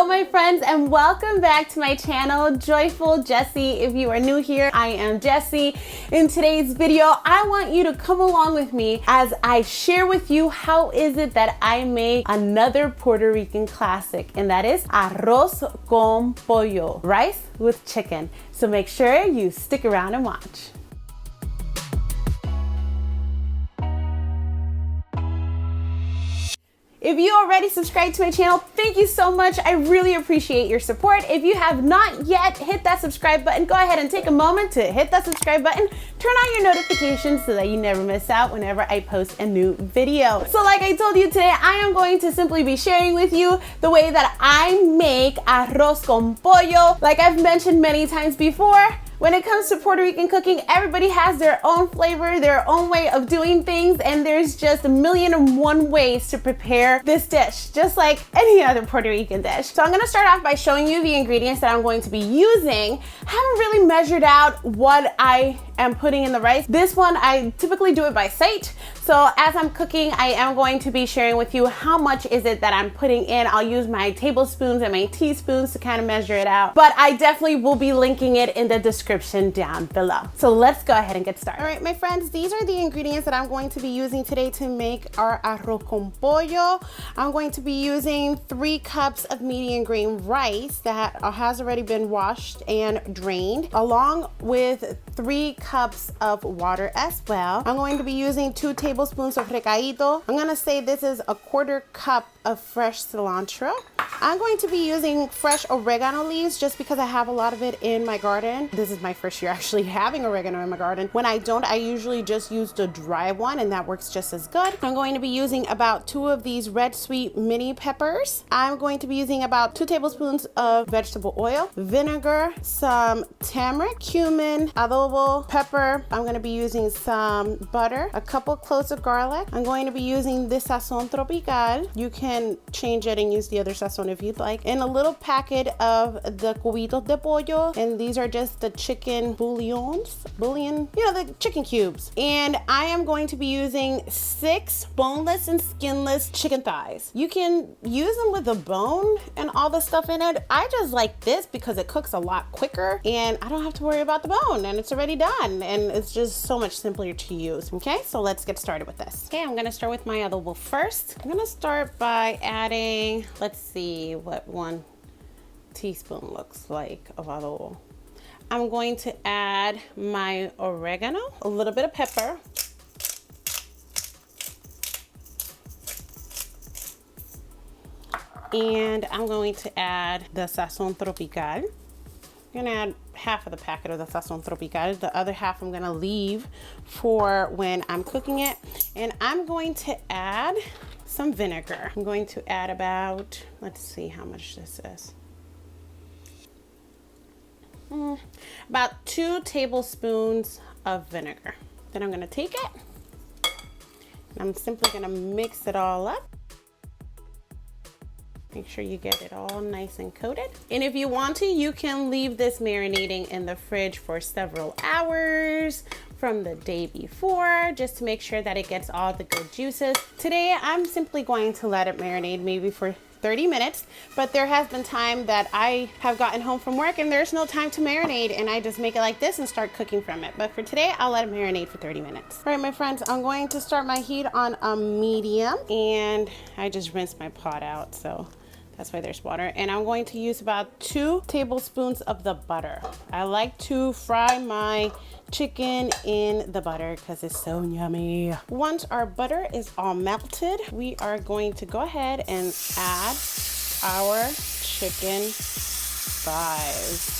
Hello my friends and welcome back to my channel, Joyful Jessie. If you are new here, I am Jessie. In today's video, I want you to come along with me as I share with you how is it that I make another Puerto Rican classic, and that is arroz con pollo, rice with chicken. So make sure you stick around and watch. If you already subscribed to my channel, thank you so much. I really appreciate your support. If you have not yet hit that subscribe button, go ahead and take a moment to hit that subscribe button, turn on your notifications so that you never miss out whenever I post a new video. So like I told you today, I am going to simply be sharing with you the way that I make arroz con pollo. Like I've mentioned many times before, when it comes to Puerto Rican cooking, everybody has their own flavor, their own way of doing things, and there's just 1,000,001 ways to prepare this dish, just like any other Puerto Rican dish. So I'm gonna start off by showing you the ingredients that I'm going to be using. I haven't really measured out what I am putting in the rice. This one, I typically do it by sight. So as I'm cooking, I am going to be sharing with you how much is it that I'm putting in. I'll use my tablespoons and my teaspoons to kind of measure it out, but I definitely will be linking it in the description down below. So let's go ahead and get started. All right, my friends, these are the ingredients that I'm going to be using today to make our arroz con pollo. I'm going to be using 3 cups of medium grain rice that has already been washed and drained, along with 3 cups of water as well. I'm going to be using 2 tablespoons of recadito. I'm gonna say this is a 1/4 cup of fresh cilantro. I'm going to be using fresh oregano leaves just because I have a lot of it in my garden. This is my first year actually having oregano in my garden. When I don't, I usually just use the dry one and that works just as good. I'm going to be using about 2 of these red sweet mini peppers. I'm going to be using about 2 tablespoons of vegetable oil, vinegar, some turmeric, cumin, adobo, pepper. I'm going to be using some butter, a couple cloves of garlic. I'm going to be using this sazon tropical. You can change it and use the other sazon if you'd like, and a little packet of the cubitos de pollo, and these are just the chicken bouillon, you know, the chicken cubes. And I am going to be using 6 boneless and skinless chicken thighs. You can use them with a bone and all the stuff in it. I just like this because it cooks a lot quicker and I don't have to worry about the bone and it's already done, and it's just so much simpler to use. Okay, so let's get started with this. Okay, I'm gonna start with my adobo first. I'm gonna start by adding, let's see what 1 teaspoon looks like of adobo. I'm going to add my oregano, a little bit of pepper, and I'm going to add the sazon tropical. I'm gonna add half of the packet of the sazon tropical. The other half I'm gonna leave for when I'm cooking it. And I'm going to add some vinegar. I'm going to add about, let's see how much this is. About 2 tablespoons of vinegar. Then I'm gonna take it. I'm simply gonna mix it all up. Make sure you get it all nice and coated. And if you want to, you can leave this marinating in the fridge for several hours from the day before, just to make sure that it gets all the good juices. Today, I'm simply going to let it marinate maybe for 30 minutes, but there has been time that I have gotten home from work and there's no time to marinate, and I just make it like this and start cooking from it. But for today, I'll let it marinate for 30 minutes. All right, my friends, I'm going to start my heat on a medium, and I just rinsed my pot out, so that's why there's water. And I'm going to use about 2 tablespoons of the butter. I like to fry my chicken in the butter because it's so yummy. Once our butter is all melted, we are going to go ahead and add our chicken thighs.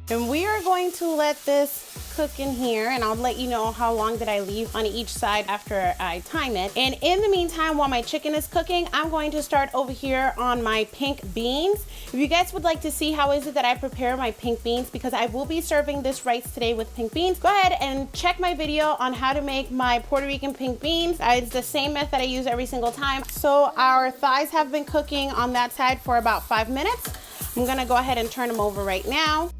And we are going to let this cook in here, and I'll let you know how long that I leave on each side after I time it. And in the meantime, while my chicken is cooking, I'm going to start over here on my pink beans. If you guys would like to see how is it that I prepare my pink beans, because I will be serving this rice today with pink beans, go ahead and check my video on how to make my Puerto Rican pink beans. It's the same method I use every single time. So our thighs have been cooking on that side for about 5 minutes. I'm gonna go ahead and turn them over right now.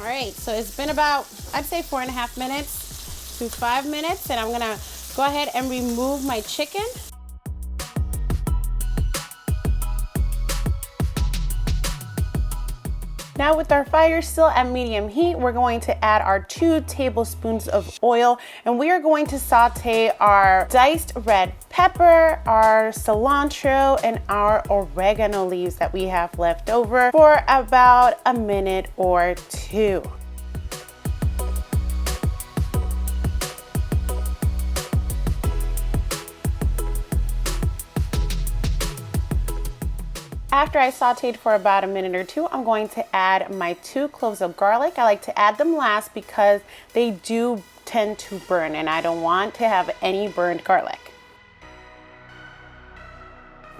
All right, so it's been about, I'd say 4.5 minutes to 5 minutes, and I'm gonna go ahead and remove my chicken. Now with our fire still at medium heat, we're going to add our 2 tablespoons of oil, and we are going to saute our diced red pepper, our cilantro, and our oregano leaves that we have left over for about a minute or 2. After I sauteed for about a minute or 2, I'm going to add my 2 cloves of garlic. I like to add them last because they do tend to burn, and I don't want to have any burned garlic.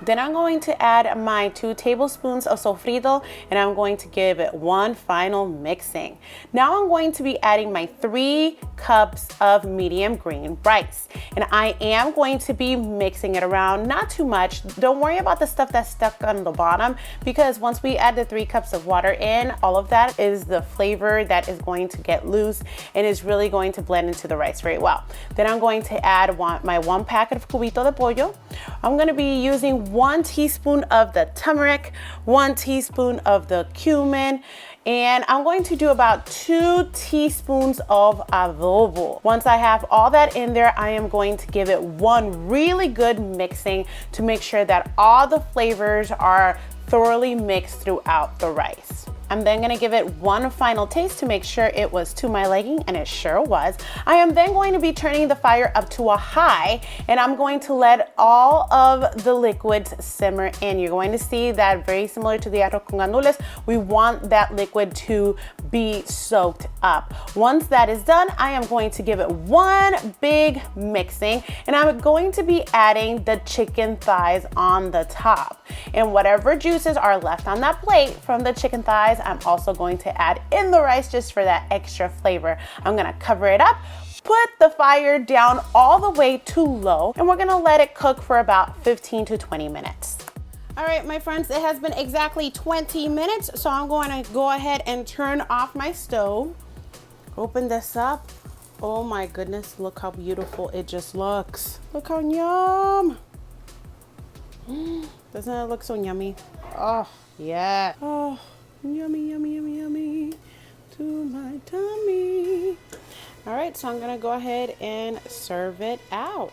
Then I'm going to add my 2 tablespoons of sofrito, and I'm going to give it one final mixing. Now I'm going to be adding my 3 cups of medium green rice, and I am going to be mixing it around, not too much. Don't worry about the stuff that's stuck on the bottom, because once we add the 3 cups of water in, all of that is the flavor that is going to get loose and is really going to blend into the rice very well. Then I'm going to add my 1 packet of cubito de pollo. I'm going to be using 1 teaspoon of the turmeric, 1 teaspoon of the cumin, and I'm going to do about 2 teaspoons of adobo. Once I have all that in there, I am going to give it one really good mixing to make sure that all the flavors are thoroughly mixed throughout the rice. I'm then gonna give it one final taste to make sure it was to my liking, and it sure was. I am then going to be turning the fire up to a high, and I'm going to let all of the liquids simmer in. You're going to see that very similar to the arroz con gandules, we want that liquid to be soaked up. Once that is done, I am going to give it one big mixing, and I'm going to be adding the chicken thighs on the top. And whatever juices are left on that plate from the chicken thighs, I'm also going to add in the rice just for that extra flavor. I'm gonna cover it up, put the fire down all the way to low, and we're gonna let it cook for about 15 to 20 minutes. All right, my friends, it has been exactly 20 minutes, so I'm going to go ahead and turn off my stove. Open this up. Oh my goodness, look how beautiful it just looks. Look how yum. Doesn't it look so yummy? Oh, yeah. Oh, yummy, yummy, yummy, yummy to my tummy. All right, so I'm gonna go ahead and serve it out.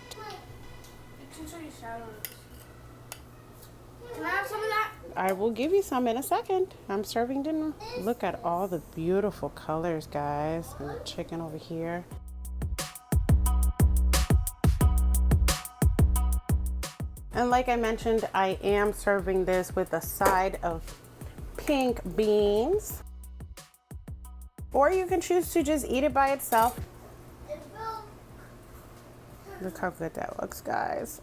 Can I have some of that? I will give you some in a second. I'm serving dinner. Look at all the beautiful colors, guys. And the chicken over here. And like I mentioned, I am serving this with a side of pink beans. Or you can choose to just eat it by itself. Look how good that looks, guys.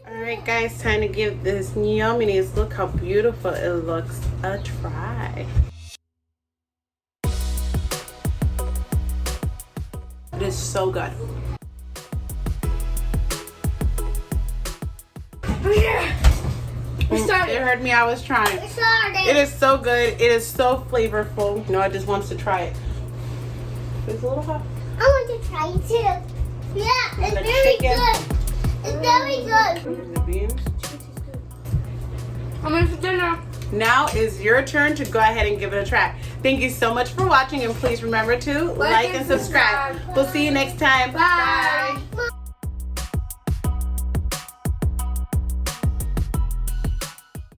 All right, guys, time to give this yumminess. Look how beautiful it looks. A try. It is so good. It hurt me, I was trying. It is so good. It is so flavorful. No, I just wants to try it. It's a little hot. I want to try it too. Yeah, it's very good. It's very good. Here's the beans. I'm ready for dinner. Now is your turn to go ahead and give it a try. Thank you so much for watching, and please remember to like and subscribe. We'll see you next time. Bye.